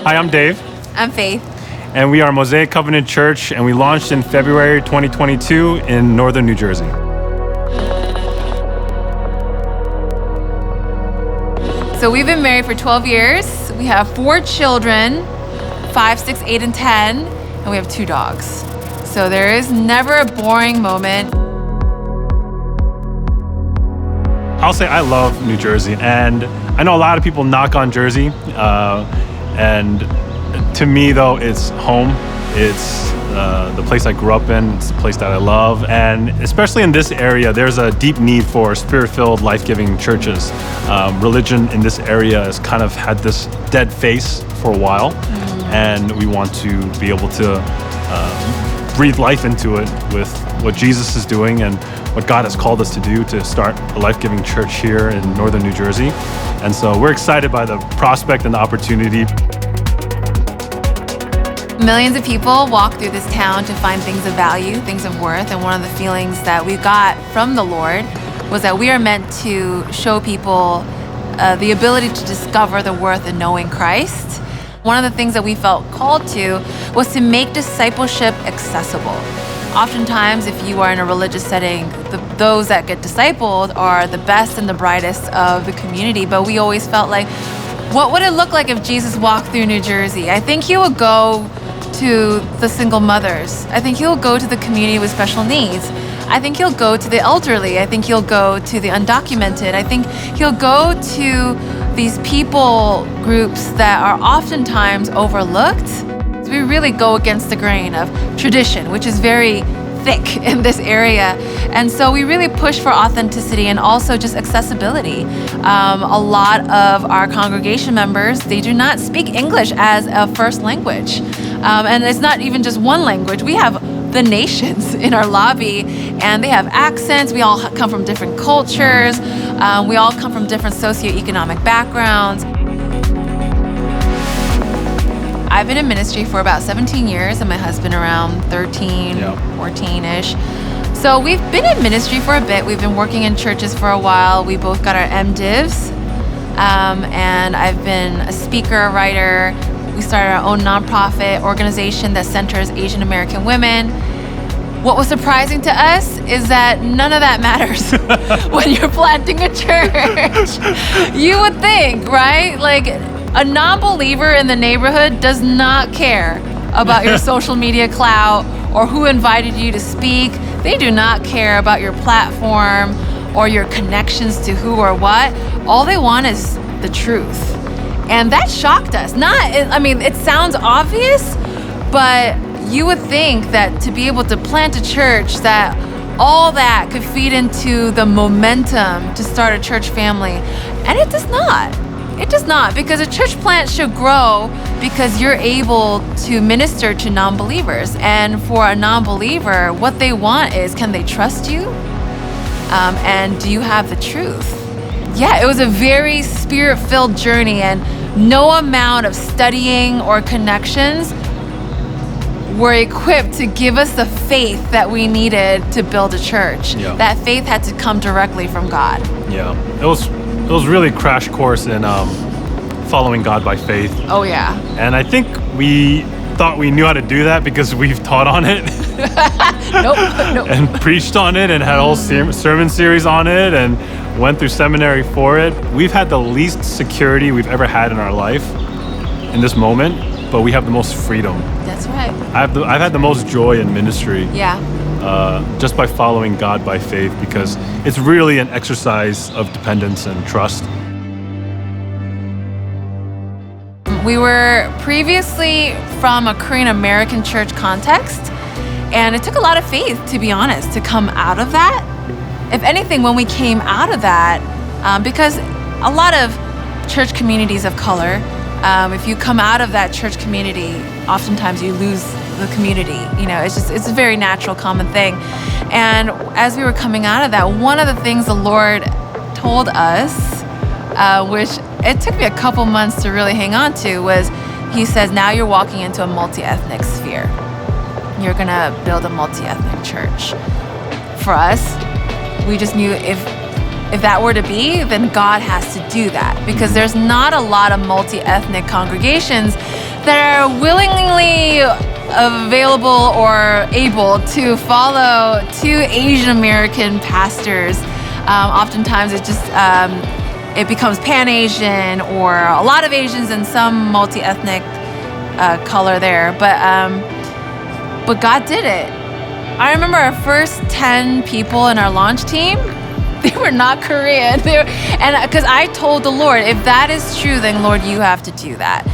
Hi, I'm Dave. I'm Faith. And we are Mosaic Covenant Church, and we launched in February 2022 in northern New Jersey. So we've been married for 12 years. We have 4 children, 5, 6, 8, and 10, and we have 2 dogs. So there is never a boring moment. I'll say I love New Jersey, and I know a lot of people knock on Jersey, and to me, though, it's home. It's the place I grew up in. It's the place that I love, and especially in this area, there's a deep need for spirit-filled, life-giving churches. Religion in this is has kind of had this dead face for a while, and we want to be able to breathe life into it with what Jesus is doing and what God has called us to do to start a life-giving church here in northern New Jersey. And so we're excited by the prospect and the opportunity. Millions of people walk through this town to find things of value, things of worth, and one of the feelings that we got from the Lord was that we are meant to show people the ability to discover the worth in knowing Christ. One of the things that we felt called to was to make discipleship accessible. Oftentimes, if you are in a religious setting, those that get discipled are the best and the brightest of the community, but we always felt like, what would it look like if Jesus walked through New Jersey? I think he would go to the single mothers. I think he'll go to the community with special needs. I think he'll go to the elderly. I think he'll go to the undocumented. I think he'll go to these people groups that are oftentimes overlooked. We really go against the grain of tradition, which is very thick in this area. And so we really push for authenticity and also just accessibility. A lot of our congregation members, they do not speak English as a first language. And it's not even just one language. We have the nations in our lobby, and they have accents. We all come from different cultures. We all come from different socioeconomic backgrounds. I've been in ministry for about 17 years, and my husband around 13, 14-ish. So we've been in ministry for a bit. We've been working in churches for a while. We both got our MDivs, and I've been a speaker, a writer. We started our own nonprofit organization that centers Asian American women. What was surprising to us is that none of that matters when you're planting a church. You would think, right? Like, a non-believer in the neighborhood does not care about your social media clout or who invited you to speak. They do not care about your platform or your connections to who or what. All they want is the truth. And that shocked us. It sounds obvious, but you would think that to be able to plant a church, that all that could feed into the momentum to start a church family. And it does not. It does not, because a church plant should grow because you're able to minister to non-believers. And for a non-believer, what they want is, can they trust you? And do you have the truth? Yeah, it was a very spirit-filled journey, and no amount of studying or connections were equipped to give us the faith that we needed to build a church. Yeah. That faith had to come directly from God. Yeah, it was really a crash course in following God by faith. Oh yeah. And I think we thought we knew how to do that because we've taught on it. Nope. And preached on it and had a whole sermon series on it and went through seminary for it. We've had the least security we've ever had in our life in this moment, but we have the most freedom. That's right. I've had the most joy in ministry. Yeah. Just by following God by faith, because it's really an exercise of dependence and trust. We were previously from a Korean American church context, and it took a lot of faith, to be honest, to come out of that. If anything, when we came out of that, because a lot of church communities of color, if you come out of that church community, oftentimes you lose the community. It's a very natural, common thing. And as we were coming out of that, one of the things the Lord told us, which it took me a couple months to really hang on to, was he says, now you're walking into a multi-ethnic sphere. You're gonna build a multi-ethnic church. For us, we just knew if that were to be, then God has to do that, because there's not a lot of multi-ethnic congregations that are willingly available or able to follow two Asian American pastors. Oftentimes it becomes Pan-Asian or a lot of Asians and some multi-ethnic color there. But God did it. I remember our first 10 people in our launch team, they were not Korean. And because I told the Lord, if that is true, then Lord, you have to do that.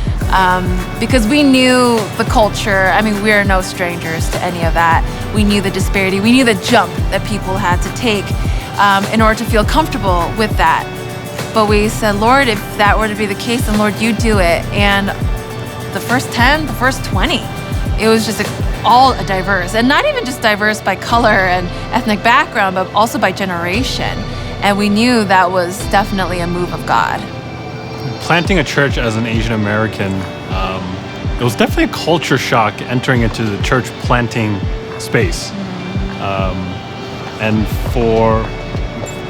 Because we knew the culture. I mean, we are no strangers to any of that. We knew the disparity. We knew the jump that people had to take in order to feel comfortable with that. But we said, Lord, if that were to be the case, then Lord, you do it. And the first 10, the first 20, it was just all diverse. And not even just diverse by color and ethnic background, but also by generation. And we knew that was definitely a move of God. Planting a church as an Asian American, it was definitely a culture shock entering into the church planting space. And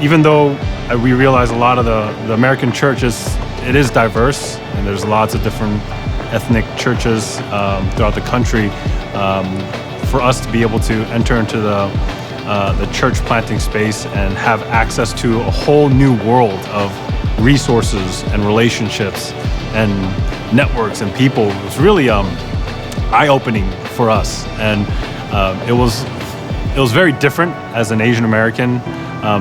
even though we realize a lot of the American church it is diverse, and there's lots of different ethnic churches throughout the country, for us to be able to enter into the church planting space and have access to a whole new world of resources and relationships and networks and people was really eye-opening for us. And it was very different as an Asian American,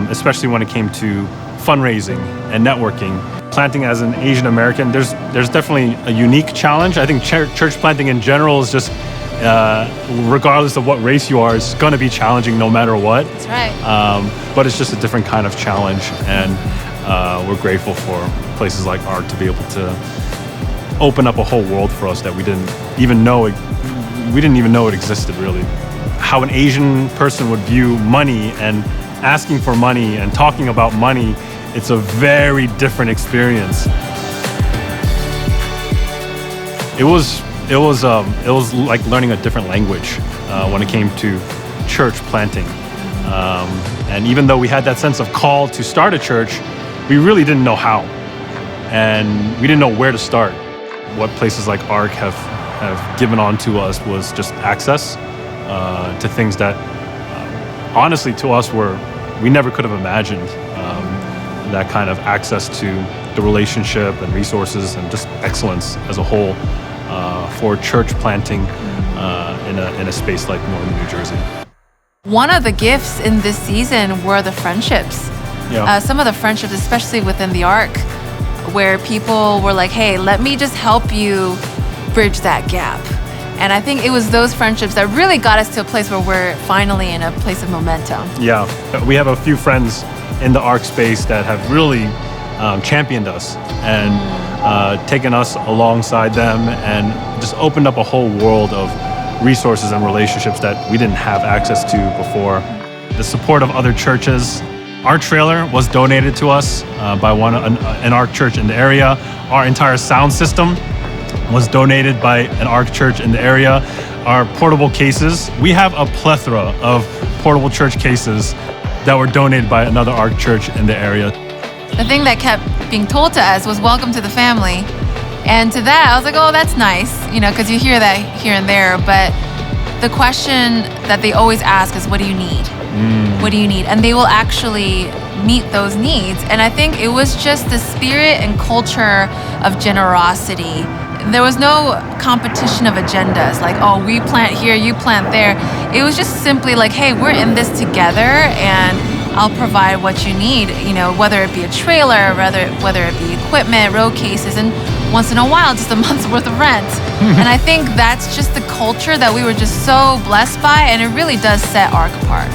especially when it came to fundraising and networking. Planting as an Asian American, there's definitely a unique challenge. I think church planting in general is just, regardless of what race you are, it's going to be challenging no matter what. That's right. But it's just a different kind of challenge, and we're grateful for places like ARC to be able to open up a whole world for us that we didn't even know it existed, really. How an Asian person would view money and asking for money and talking about money, it's a very different experience. It was like learning a different language when it came to church planting. And even though we had that sense of call to start a church, we really didn't know how, and we didn't know where to start. What places like ARC have given on to us was just access to things that, honestly, to us we never could have imagined. That kind of access to the relationship and resources and just excellence as a whole for church planting in a space like Northern New Jersey. One of the gifts in this season were the friendships. Yeah. Some of the friendships, especially within the ARC, where people were like, hey, let me just help you bridge that gap. And I think it was those friendships that really got us to a place where we're finally in a place of momentum. Yeah, we have a few friends in the ARC space that have really championed us and taken us alongside them and just opened up a whole world of resources and relationships that we didn't have access to before. The support of other churches. Our trailer was donated to us by an ARC church in the area. Our entire sound system was donated by an ARC church in the area. Our portable cases, we have a plethora of portable church cases that were donated by another ARC church in the area. The thing that kept being told to us was welcome to the family. And to that, I was like, oh, that's nice, because you hear that here and there. But the question that they always ask is, what do you need? What do you need? And they will actually meet those needs. And I think it was just the spirit and culture of generosity. There was no competition of agendas, like, oh, we plant here, you plant there. It was just simply like, hey, we're in this together, and I'll provide what you need, whether it be a trailer, whether it be equipment, road cases, and once in a while, just a month's worth of rent. And I think that's just the culture that we were just so blessed by, and it really does set ARC apart.